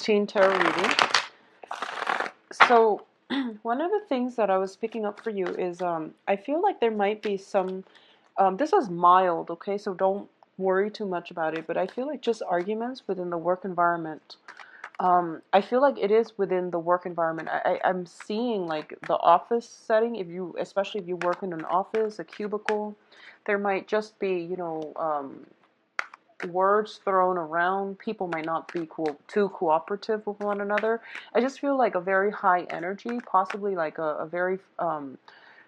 16 tarot reading. So one of the things that I was picking up for you is I feel like there might be some, this is mild, okay, so don't worry too much about it, but I feel like just arguments within the work environment. I feel like it is within the work environment. I'm seeing like the office setting, especially if you work in an office, a cubicle, there might just be, words thrown around. People might not be too cooperative with one another. I just feel like a very high energy, possibly like a very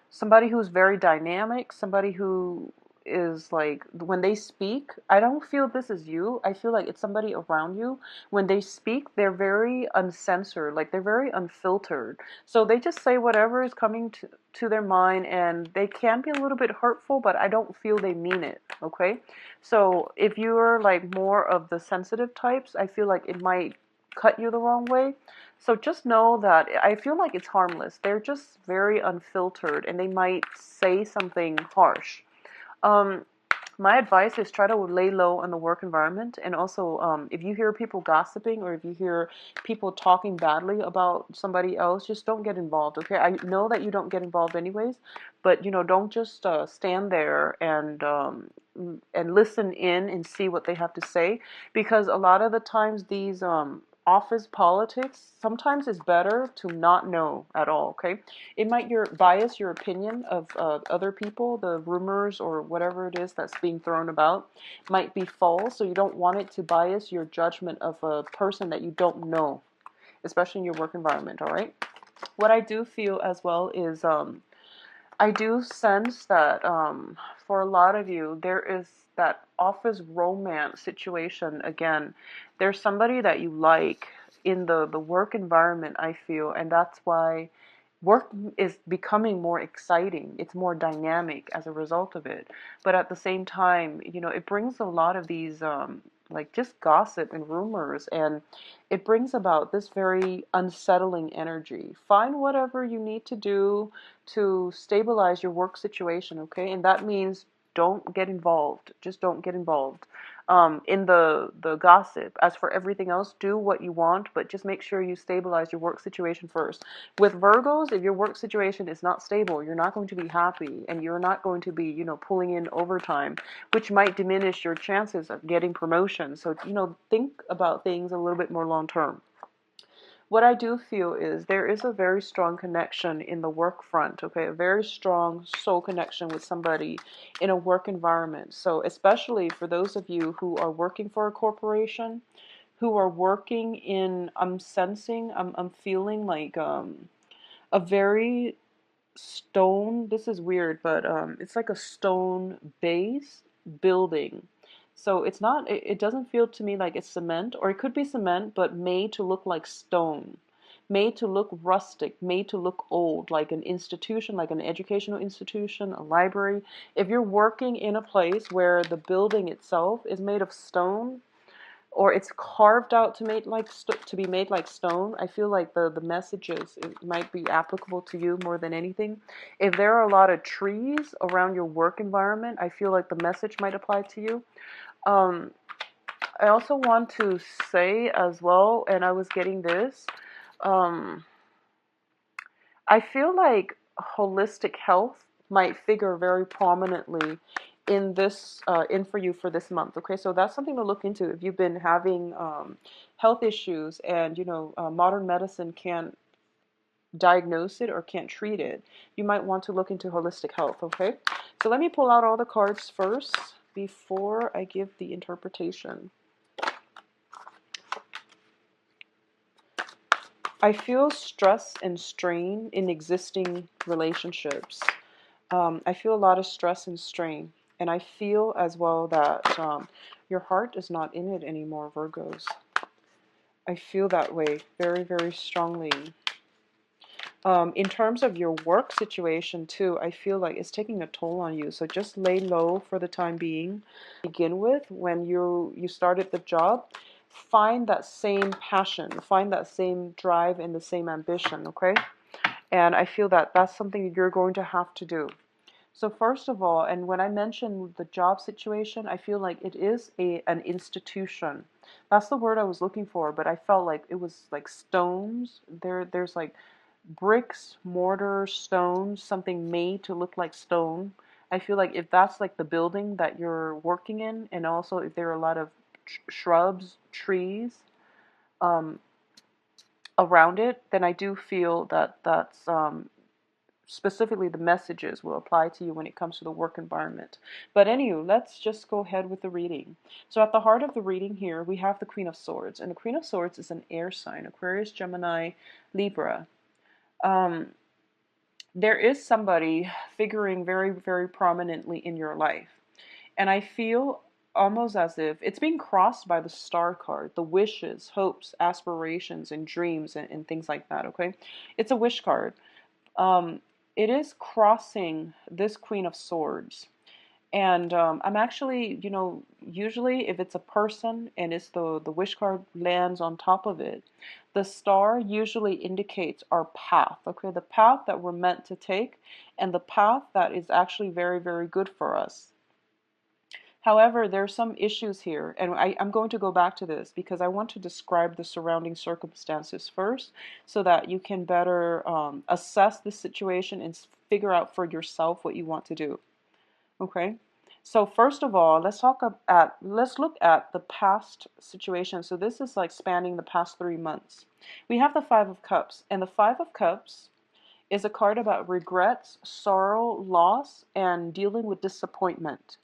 somebody who's very dynamic, somebody who is like, when they speak, I don't feel this is you. I feel like it's somebody around you. When they speak, they're very uncensored, like they're very unfiltered. So they just say whatever is coming to their mind, and they can be a little bit hurtful, but I don't feel they mean it, okay? So if you're like more of the sensitive types, I feel like it might cut you the wrong way. So just know that I feel like it's harmless. They're just very unfiltered, and they might say something harsh. Um, my advice is try to lay low on the work environment, and also if you hear people gossiping or if you hear people talking badly about somebody else, just don't get involved, okay? I know that you don't get involved anyways, but don't just stand there and listen in and see what they have to say, because a lot of the times these office politics, sometimes it's better to not know at all, okay? It might bias your opinion of other people. The rumors or whatever it is that's being thrown about might be false, so you don't want it to bias your judgment of a person that you don't know, especially in your work environment, all right? What I do feel as well is I do sense that for a lot of you, there is that office romance situation again. There's somebody that you like in the work environment, I feel, and that's why work is becoming more exciting. It's more dynamic as a result of it. But at the same time, it brings a lot of these like just gossip and rumors, and it brings about this very unsettling energy. Find whatever you need to do to stabilize your work situation, okay? And that means don't get involved. Just don't get involved in the gossip. As for everything else, do what you want, but just make sure you stabilize your work situation first. With Virgos, if your work situation is not stable, you're not going to be happy, and you're not going to be, pulling in overtime, which might diminish your chances of getting promotion. So, think about things a little bit more long term. What I do feel is there is a very strong connection in the work front, okay? A very strong soul connection with somebody in a work environment. So especially for those of you who are working for a corporation, who are working in, I'm sensing, I'm feeling like a very stone, this is weird, but it's like a stone base building. So it's not, it doesn't feel to me like it's cement, or it could be cement, but made to look like stone, made to look rustic, made to look old, like an institution, like an educational institution, a library. If you're working in a place where the building itself is made of stone, or it's carved out to be made like stone, I feel like the messages, it might be applicable to you more than anything. If there are a lot of trees around your work environment, I feel like the message might apply to you. um, I also want to say as well, and I was getting this, um, I feel like holistic health might figure very prominently in this in for you for this month. Okay, so that's something to look into if you've been having health issues, and modern medicine can't diagnose it or can't treat it. You might want to look into holistic health. Okay, so let me pull out all the cards first before I give the interpretation. I feel stress and strain in existing relationships. I feel a lot of stress and strain. And I feel as well that your heart is not in it anymore, Virgos. I feel that way very, very strongly. In terms of your work situation too, I feel like it's taking a toll on you. So just lay low for the time being. Begin with, when you started the job, find that same passion, find that same drive and the same ambition, okay? And I feel that that's something you're going to have to do. So first of all, and when I mention the job situation, I feel like it is an institution. That's the word I was looking for, but I felt like it was like stones. There's like bricks, mortar, stones, something made to look like stone. I feel like if that's like the building that you're working in, and also if there are a lot of shrubs, trees, um, around it, then I do feel that that's specifically the messages will apply to you when it comes to the work environment. But anyway, let's just go ahead with the reading. So at the heart of the reading here, we have the Queen of Swords, and the Queen of Swords is an air sign: Aquarius, Gemini, Libra. Um, there is somebody figuring very, very prominently in your life. And I feel almost as if it's being crossed by the star card, the wishes, hopes, aspirations, and dreams, and things like that, okay? It's a wish card. Um, it is crossing this Queen of Swords. And I'm actually, usually if it's a person and it's the wish card lands on top of it, the star usually indicates our path, okay? The path that we're meant to take and the path that is actually very, very good for us. However, there are some issues here, and I'm going to go back to this because I want to describe the surrounding circumstances first so that you can better assess the situation and figure out for yourself what you want to do. Okay? So first of all, let's look at the past situation. So this is like spanning the past 3 months. We have the Five of Cups, and the Five of Cups is a card about regrets, sorrow, loss, and dealing with disappointment.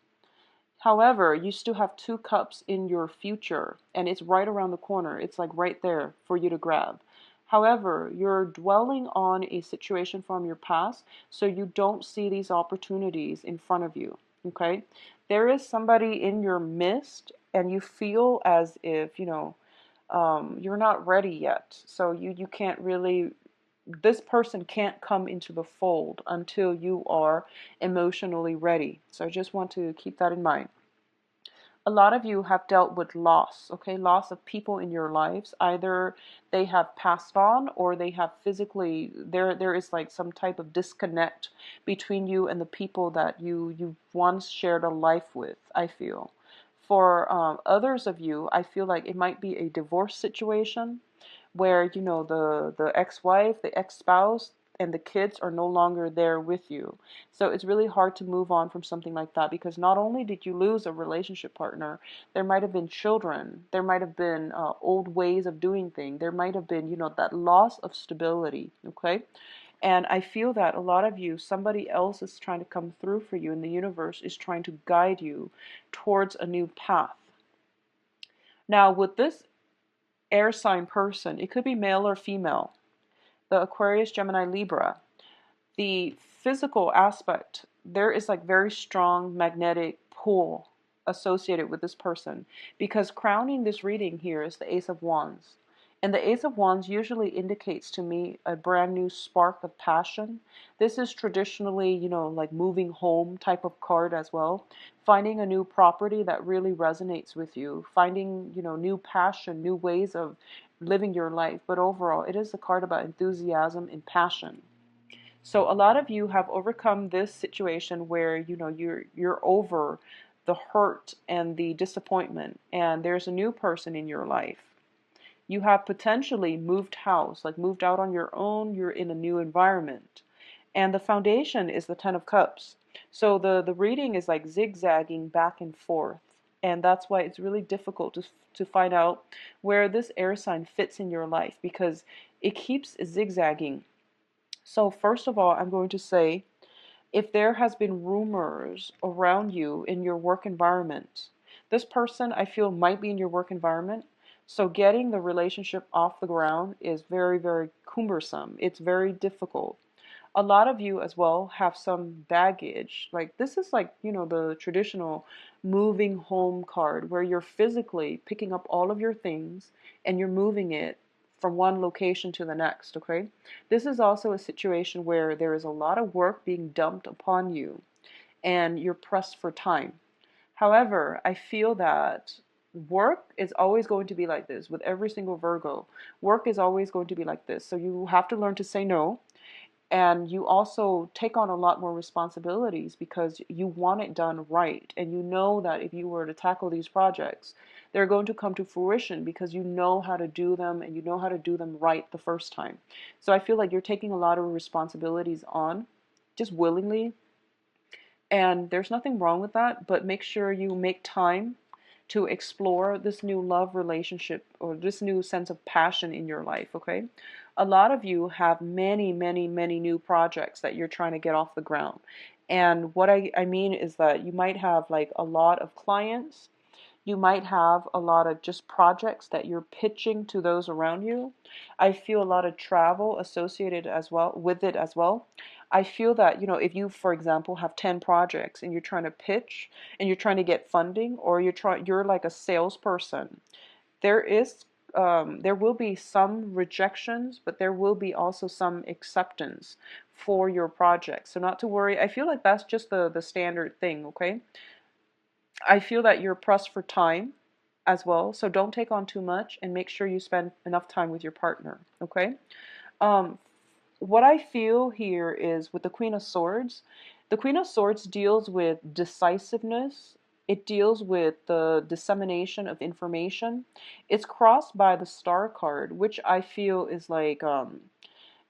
However, you still have two cups in your future, and it's right around the corner. It's like right there for you to grab. However, you're dwelling on a situation from your past, so you don't see these opportunities in front of you. Okay? There is somebody in your midst, and you feel as if, you're not ready yet. So you can't really, this person can't come into the fold until you are emotionally ready. So I just want to keep that in mind. A lot of you have dealt with loss, okay? Loss of people in your lives. Either they have passed on or they have physically, there is like some type of disconnect between you and the people that you once shared a life with, I feel. For others of you, I feel like it might be a divorce situation where, the ex-wife, the ex-spouse, and the kids are no longer there with you. So it's really hard to move on from something like that because not only did you lose a relationship partner, there might have been children, there might have been old ways of doing things, there might have been, that loss of stability, okay? And I feel that a lot of you, somebody else is trying to come through for you, and the universe is trying to guide you towards a new path. Now, with this air sign person, it could be male or female, the Aquarius, Gemini, Libra, the physical aspect, there is like very strong magnetic pull associated with this person because crowning this reading here is the Ace of Wands. And the Ace of Wands usually indicates to me a brand new spark of passion. This is traditionally, like moving home type of card as well. Finding a new property that really resonates with you. Finding, new passion, new ways of living your life. But overall, it is a card about enthusiasm and passion. So a lot of you have overcome this situation where you're over the hurt and the disappointment, and there's a new person in your life. You have potentially moved house, like moved out on your own, you're in a new environment. And the foundation is the Ten of Cups. So the reading is like zigzagging back and forth. And that's why it's really difficult to find out where this air sign fits in your life because it keeps zigzagging. So first of all, I'm going to say, if there has been rumors around you in your work environment, this person I feel might be in your work environment. So getting the relationship off the ground is very, very cumbersome. It's very difficult. A lot of you as well have some baggage. Like this is like, the traditional moving home card where you're physically picking up all of your things and you're moving it from one location to the next, okay? This is also a situation where there is a lot of work being dumped upon you and you're pressed for time. However, I feel that work is always going to be like this with every single Virgo. Work is always going to be like this. So you have to learn to say no. And you also take on a lot more responsibilities because you want it done right. And you know that if you were to tackle these projects, they're going to come to fruition because you know how to do them and you know how to do them right the first time. So I feel like you're taking a lot of responsibilities on just willingly, and there's nothing wrong with that, but make sure you make time to explore this new love relationship or this new sense of passion in your life, okay? A lot of you have many, many, many new projects that you're trying to get off the ground. And what I mean is that you might have like a lot of clients, you might have a lot of just projects that you're pitching to those around you. I feel a lot of travel associated as well with it as well. I feel that, if you, for example, have 10 projects and you're trying to pitch and you're trying to get funding, or you're like a salesperson, there will be some rejections, but there will be also some acceptance for your project. So not to worry. I feel like that's just the standard thing, okay? I feel that you're pressed for time as well, so don't take on too much and make sure you spend enough time with your partner, okay? Um, what I feel here is with the Queen of Swords, the Queen of Swords deals with decisiveness. It deals with the dissemination of information. It's crossed by the Star card, which I feel is like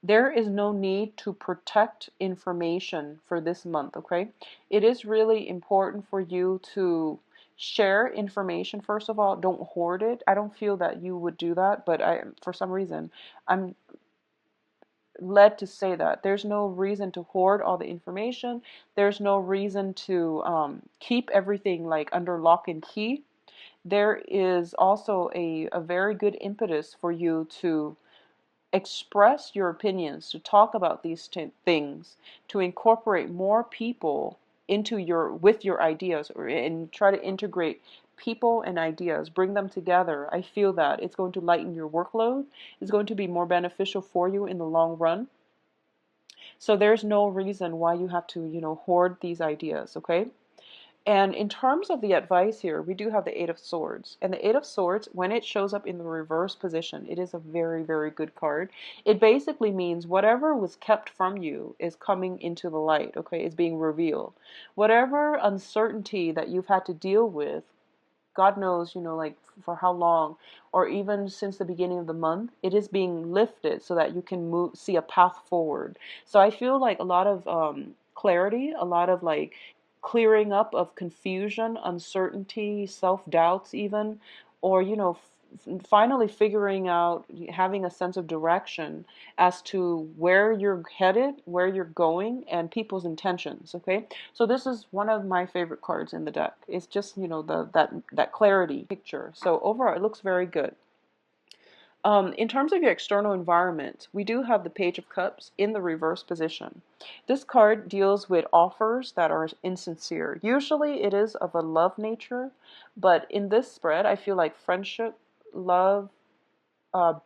there is no need to protect information for this month, okay? It is really important for you to share information. First of all, don't hoard it. I don't feel that you would do that, but for some reason, I'm led to say that. There's no reason to hoard all the information. There's no reason to keep everything like under lock and key. There is also a very good impetus for you to express your opinions, to talk about these things, to incorporate more people into with your ideas, and try to integrate people and ideas, bring them together. I feel that it's going to lighten your workload. It's going to be more beneficial for you in the long run. So there's no reason why you have to, hoard these ideas, okay? And in terms of the advice here, we do have the Eight of Swords. And the Eight of Swords, when it shows up in the reverse position, it is a very, very good card. It basically means whatever was kept from you is coming into the light, okay? It's being revealed. Whatever uncertainty that you've had to deal with, God knows, like for how long, or even since the beginning of the month, it is being lifted so that you can see a path forward. So I feel like a lot of clarity, a lot of like clearing up of confusion, uncertainty, self-doubts even, or, finally figuring out, having a sense of direction as to where you're headed, where you're going, and people's intentions, okay? So this is one of my favorite cards in the deck. It's just, that clarity picture. So overall, it looks very good. In terms of your external environment, we do have the Page of Cups in the reverse position. This card deals with offers that are insincere. Usually it is of a love nature, but in this spread, I feel like friendship, love,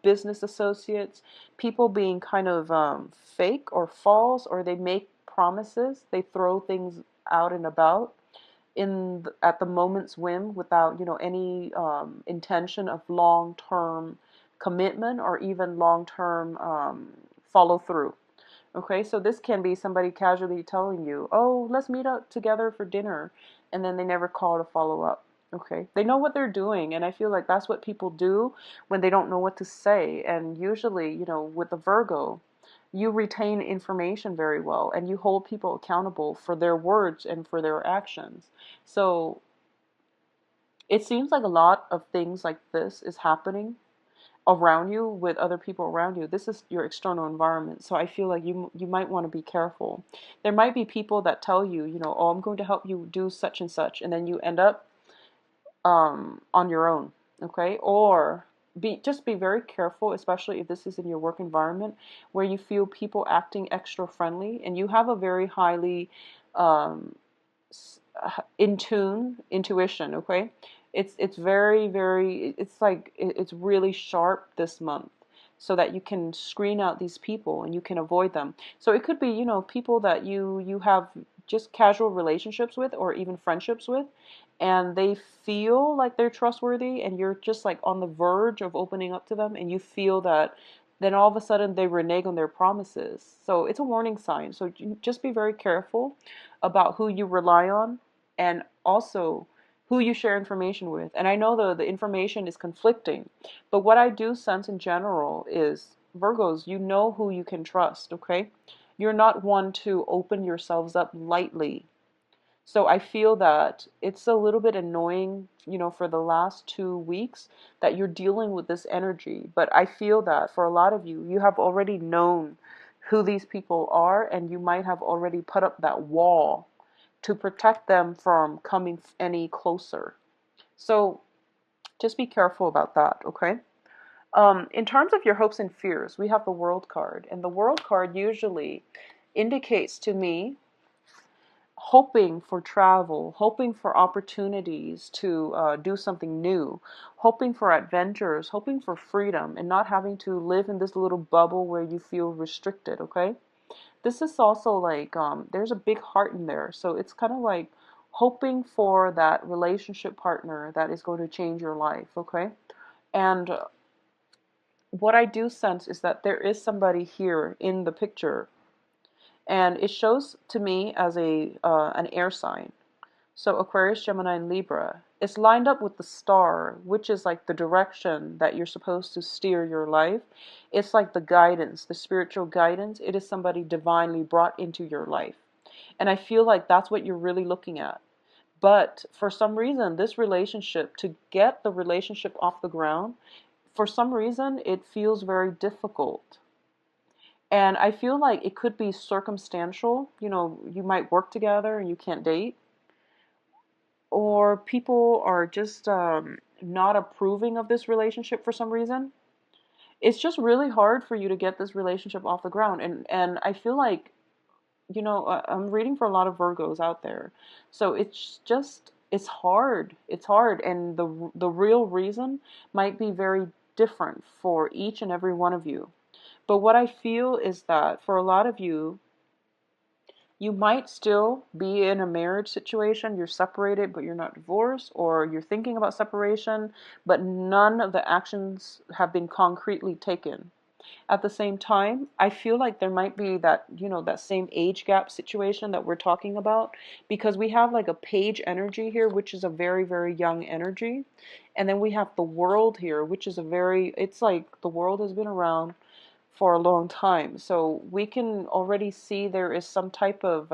business associates, people being kind of fake or false, or they make promises, they throw things out and about at the moment's whim without any intention of long-term commitment or even long-term follow through. Okay, so this can be somebody casually telling you, oh, let's meet up together for dinner, and then they never call to follow up. Okay, they know what they're doing, and I feel like that's what people do when they don't know what to say. And usually, with the Virgo, you retain information very well, and you hold people accountable for their words and for their actions. So it seems like a lot of things like this is happening around you with other people around you. This is your external environment. So I feel like you might want to be careful. There might be people that tell you, oh, I'm going to help you do such and such, and then you end up on your own, okay? Or just be very careful, especially if this is in your work environment where you feel people acting extra friendly and you have a very highly um, intuition, okay? It's very, very, it's like it's really sharp this month, so that you can screen out these people and you can avoid them. So it could be, people that you have just casual relationships with or even friendships with, and they feel like they're trustworthy and you're just like on the verge of opening up to them, and you feel that then all of a sudden they renege on their promises. So it's a warning sign. So just be very careful about who you rely on, and also who you share information with. And I know the information is conflicting, but what I do sense in general is, Virgos, you know who you can trust, okay? You're not one to open yourselves up lightly. So I feel that it's a little bit annoying, for the last 2 weeks that you're dealing with this energy. But I feel that for a lot of you, you have already known who these people are, and you might have already put up that wall to protect them from coming any closer. So just be careful about that, okay? In terms of your hopes and fears, we have the World card, and the World card usually indicates to me hoping for travel, hoping for opportunities to do something new, hoping for adventures, hoping for freedom, and not having to live in this little bubble where you feel restricted, okay? This is also like, there's a big heart in there. So it's kind of like hoping for that relationship partner that is going to change your life, okay? And what I do sense is that there is somebody here in the picture, and it shows to me as an air sign. So Aquarius, Gemini, and Libra. It's lined up with the star, which is like the direction that you're supposed to steer your life. It's like the guidance, the spiritual guidance. It is somebody divinely brought into your life. And I feel like that's what you're really looking at. But for some reason, this relationship, to get the relationship off the ground, for some reason, it feels very difficult. And I feel like it could be circumstantial. You might work together and you can't date, or people are just not approving of this relationship for some reason. It's just really hard for you to get this relationship off the ground. And I feel like, I'm reading for a lot of Virgos out there. So it's hard. It's hard. And the real reason might be very different for each and every one of you. But what I feel is that for a lot of you, you might still be in a marriage situation. You're separated, but you're not divorced, or you're thinking about separation, but none of the actions have been concretely taken. At the same time, I feel like there might be that, that same age gap situation that we're talking about, because we have like a page energy here, which is a very, very young energy. And then we have the world here, which is it's like the world has been around for a long time. So we can already see there is some type of,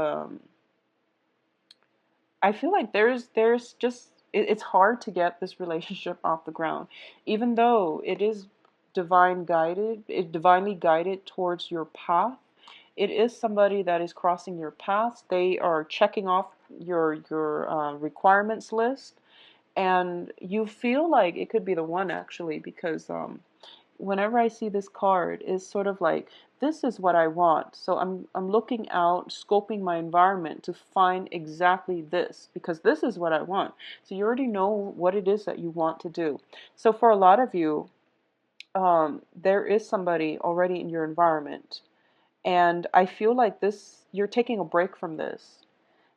I feel like there's just, it's hard to get this relationship off the ground, even though it is divinely guided towards your path. It is somebody that is crossing your path. They are checking off your requirements list, and you feel like it could be the one, actually, because whenever I see this card, is sort of like, this is what I want. So I'm looking out, scoping my environment to find exactly this, because this is what I want. So you already know what it is that you want to do. So for a lot of you, there is somebody already in your environment, and I feel like you're taking a break from this,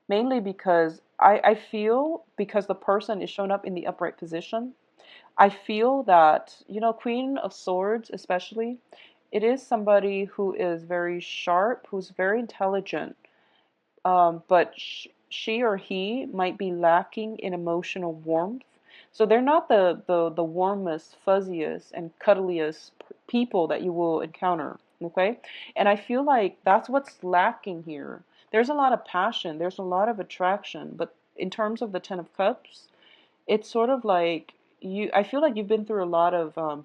mainly because I feel, because the person is shown up in the upright position. I feel that, Queen of Swords especially, it is somebody who is very sharp, who's very intelligent, but she or he might be lacking in emotional warmth. So they're not the warmest, fuzziest, and cuddliest people that you will encounter, okay? And I feel like that's what's lacking here. There's a lot of passion, there's a lot of attraction, but in terms of the Ten of Cups, it's sort of like I feel like you've been through a lot of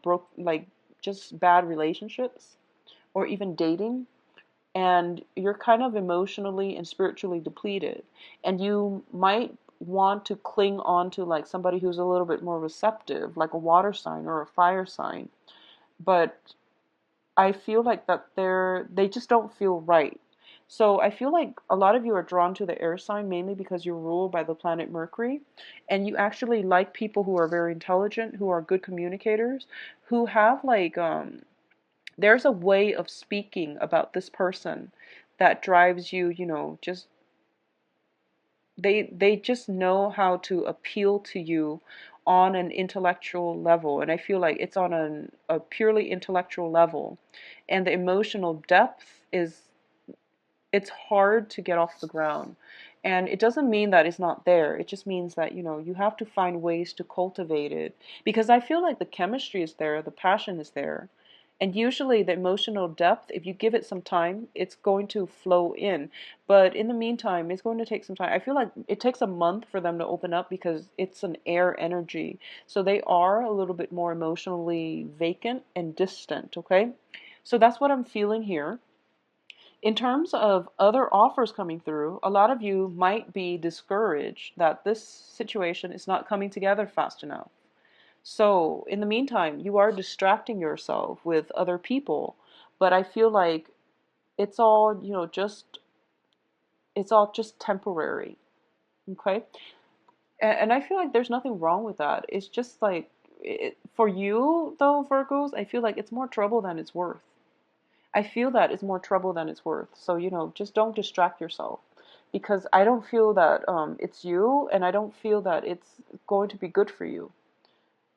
just bad relationships, or even dating, and you're kind of emotionally and spiritually depleted, and you might want to cling on to like somebody who's a little bit more receptive, like a water sign or a fire sign. But I feel like that they just don't feel right. So I feel like a lot of you are drawn to the air sign, mainly because you're ruled by the planet Mercury, and you actually like people who are very intelligent, who are good communicators, who have like there's a way of speaking about this person that drives you, just they just know how to appeal to you on an intellectual level. And I feel like it's on a purely intellectual level, and the emotional depth is, it's hard to get off the ground. And it doesn't mean that it's not there. It just means that, you have to find ways to cultivate it. Because I feel like the chemistry is there, the passion is there. And usually the emotional depth, if you give it some time, it's going to flow in. But in the meantime, it's going to take some time. I feel like it takes a month for them to open up because it's an air energy. So they are a little bit more emotionally vacant and distant, okay? So that's what I'm feeling here. In terms of other offers coming through, a lot of you might be discouraged that this situation is not coming together fast enough. So, in the meantime, you are distracting yourself with other people, but I feel like it's all, it's all just temporary, okay? And I feel like there's nothing wrong with that. It's just like, for you, though, Virgos, I feel like it's more trouble than it's worth. I feel that it's more trouble than it's worth. So, just don't distract yourself because I don't feel that it's you, and I don't feel that it's going to be good for you.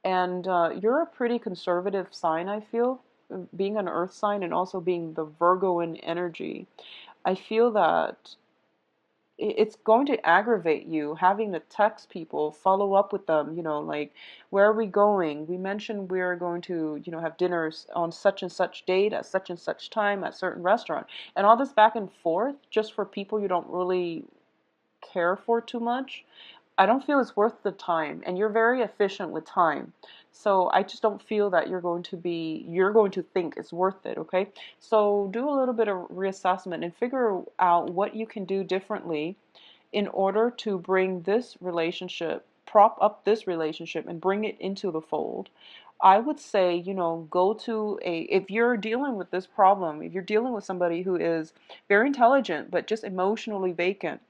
And you're a pretty conservative sign, I feel, being an earth sign and also being the Virgoan energy. I feel that it's going to aggravate you having to text people, follow up with them, like, where are we going? We mentioned we're going to, have dinners on such and such date at such and such time at certain restaurant. And all this back and forth just for people you don't really care for too much. I don't feel it's worth the time, and you're very efficient with time. So I just don't feel that you're going to think it's worth it, okay? So do a little bit of reassessment and figure out what you can do differently in order to bring this relationship, prop up this relationship and bring it into the fold. I would say, go to if you're dealing with this problem, if you're dealing with somebody who is very intelligent but just emotionally vacant,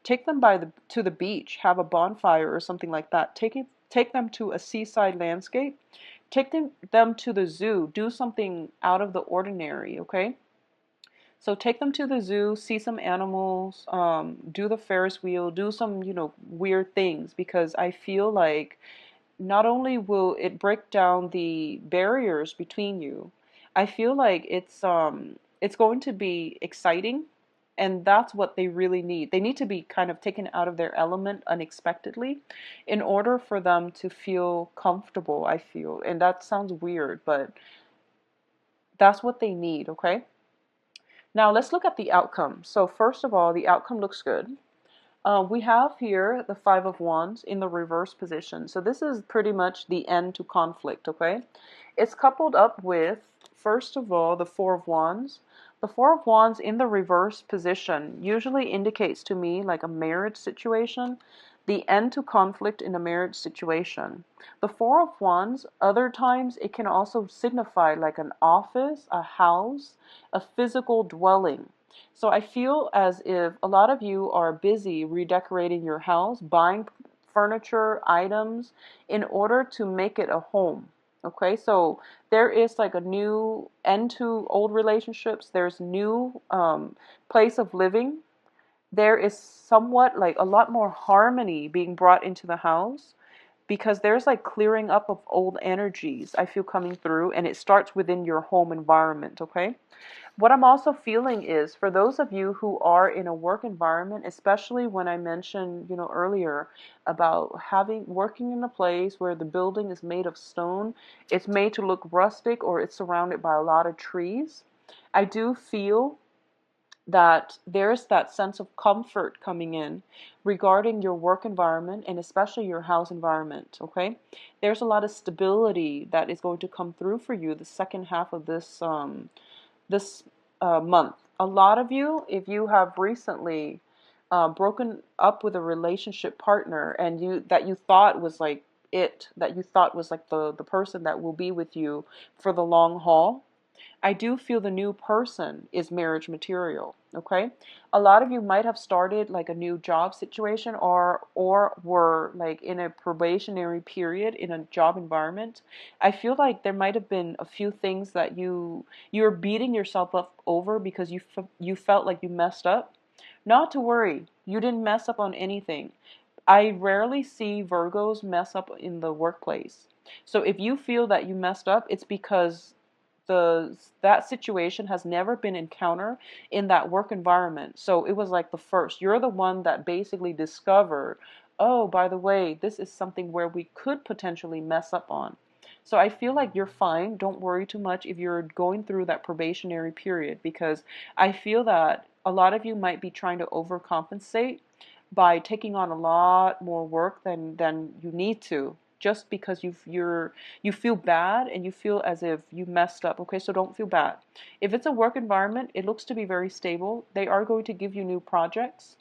take them to the beach, have a bonfire or something like that. Take them to a seaside landscape. Take them to the zoo. Do something out of the ordinary, okay? So take them to the zoo, see some animals, do the Ferris wheel, do some, weird things because I feel like not only will it break down the barriers between you, I feel like it's going to be exciting, and that's what they really need. They need to be kind of taken out of their element unexpectedly in order for them to feel comfortable, I feel. And that sounds weird, but that's what they need, okay? Now let's look at the outcome. So first of all, the outcome looks good. We have here the Five of Wands in the reverse position. So this is pretty much the end to conflict, okay? It's coupled up with, first of all, the Four of Wands. The Four of Wands in the reverse position usually indicates to me like a marriage situation, the end to conflict in a marriage situation. The Four of Wands, other times it can also signify like an office, a house, a physical dwelling. So I feel as if a lot of you are busy redecorating your house, buying furniture, items in order to make it a home. Okay, so there is like a new end to old relationships. There's new place of living. There is somewhat like a lot more harmony being brought into the house because there's like clearing up of old energies I feel coming through, and it starts within your home environment, okay? What I'm also feeling is for those of you who are in a work environment, especially when I mentioned, earlier about working in a place where the building is made of stone, it's made to look rustic or it's surrounded by a lot of trees. I do feel that there's that sense of comfort coming in regarding your work environment and especially your house environment, okay? There's a lot of stability that is going to come through for you the second half of this month. A lot of you, if you have recently broken up with a relationship partner and you thought was like that you thought was like the person that will be with you for the long haul, I do feel the new person is marriage material, okay? A lot of you might have started like a new job situation or were like in a probationary period in a job environment. I feel like there might have been a few things that you're beating yourself up over because you felt like you messed up. Not to worry, you didn't mess up on anything. I rarely see Virgos mess up in the workplace. So if you feel that you messed up, it's because that situation has never been encountered in that work environment. So it was like the first. You're the one that basically discovered, oh, by the way, this is something where we could potentially mess up on. So I feel like you're fine. Don't worry too much if you're going through that probationary period, because I feel that a lot of you might be trying to overcompensate by taking on a lot more work than you need to, just because you feel bad and you feel as if you messed up. Okay, so don't feel bad. If it's a work environment, it looks to be very stable. They are going to give you new projects.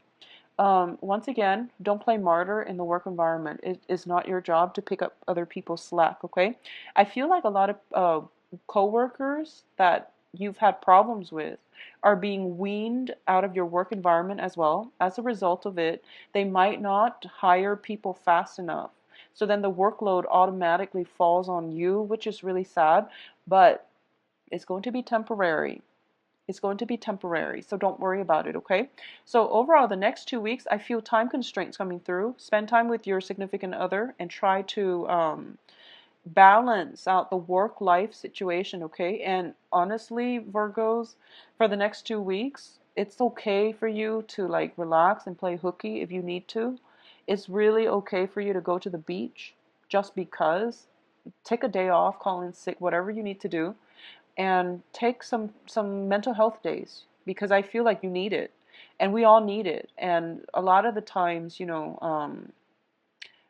Once again, don't play martyr in the work environment. It is not your job to pick up other people's slack, okay? I feel like a lot of coworkers that you've had problems with are being weaned out of your work environment as well. As a result of it, they might not hire people fast enough. So then the workload automatically falls on you, which is really sad, but it's going to be temporary. It's going to be temporary, so don't worry about it, okay? So overall, the next 2 weeks, I feel time constraints coming through. Spend time with your significant other and try to balance out the work-life situation, okay? And honestly, Virgos, for the next 2 weeks, it's okay for you to like relax and play hooky if you need to. It's really okay for you to go to the beach just because. Take a day off, call in sick, whatever you need to do, and take some mental health days, because I feel like you need it, and we all need it. And a lot of the times,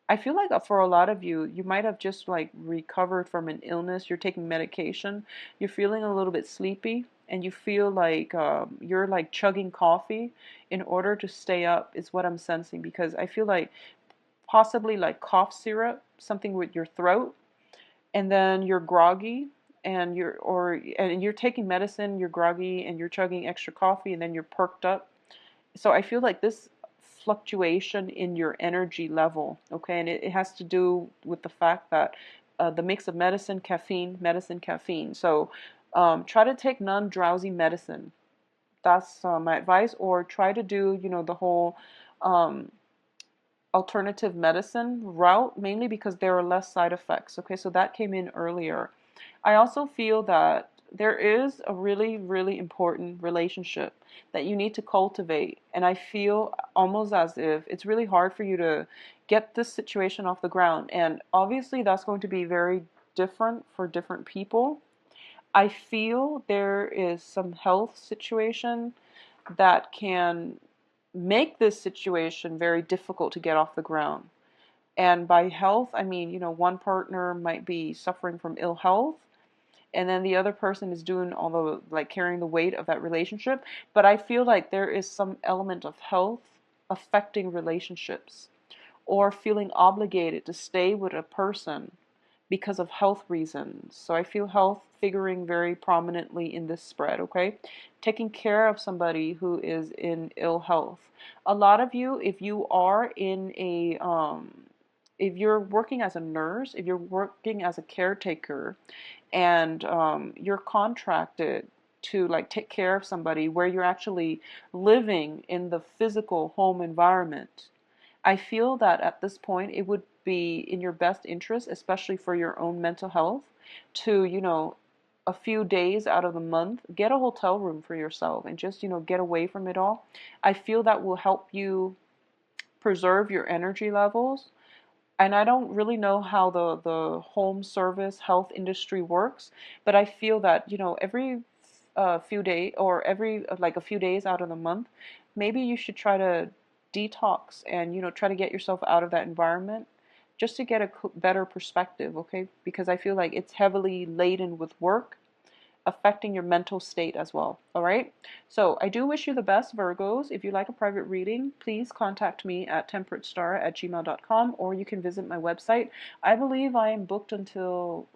I feel like for a lot of you, you might have just like recovered from an illness. You're taking medication. You're feeling a little bit sleepy, and you feel like you're like chugging coffee in order to stay up. Is what I'm sensing, because I feel like possibly like cough syrup, something with your throat, and then you're groggy, and you're taking medicine, you're groggy, and you're chugging extra coffee, and then you're perked up. So I feel like this fluctuation in your energy level, okay, and it has to do with the fact that the mix of medicine, caffeine. So try to take non-drowsy medicine. That's my advice. Or try to do, the whole um, alternative medicine route, mainly because there are less side effects. Okay, so that came in earlier. I also feel that there is a really, really important relationship that you need to cultivate. And I feel almost as if it's really hard for you to get this situation off the ground. And obviously, that's going to be very different for different people. I feel there is some health situation that can make this situation very difficult to get off the ground. And by health, I mean, one partner might be suffering from ill health, and then the other person is doing all the like carrying the weight of that relationship. But I feel like there is some element of health affecting relationships, or feeling obligated to stay with a person because of health reasons. So I feel health figuring very prominently in this spread, okay? Taking care of somebody who is in ill health. A lot of you, if you are in if you're working as a nurse, if you're working as a caretaker, and you're contracted to like take care of somebody where you're actually living in the physical home environment, I feel that at this point it would be in your best interest, especially for your own mental health, to, a few days out of the month, get a hotel room for yourself and just, get away from it all. I feel that will help you preserve your energy levels. And I don't really know how the home service health industry works, but I feel that, every few days, or every like a few days out of the month, maybe you should try to detox and, try to get yourself out of that environment just to get a better perspective, okay? Because I feel like it's heavily laden with work, affecting your mental state as well. All right. So I do wish you the best, Virgos. If you'd like a private reading, please contact me at temperatestar@gmail.com, or you can visit my website. I believe I am booked until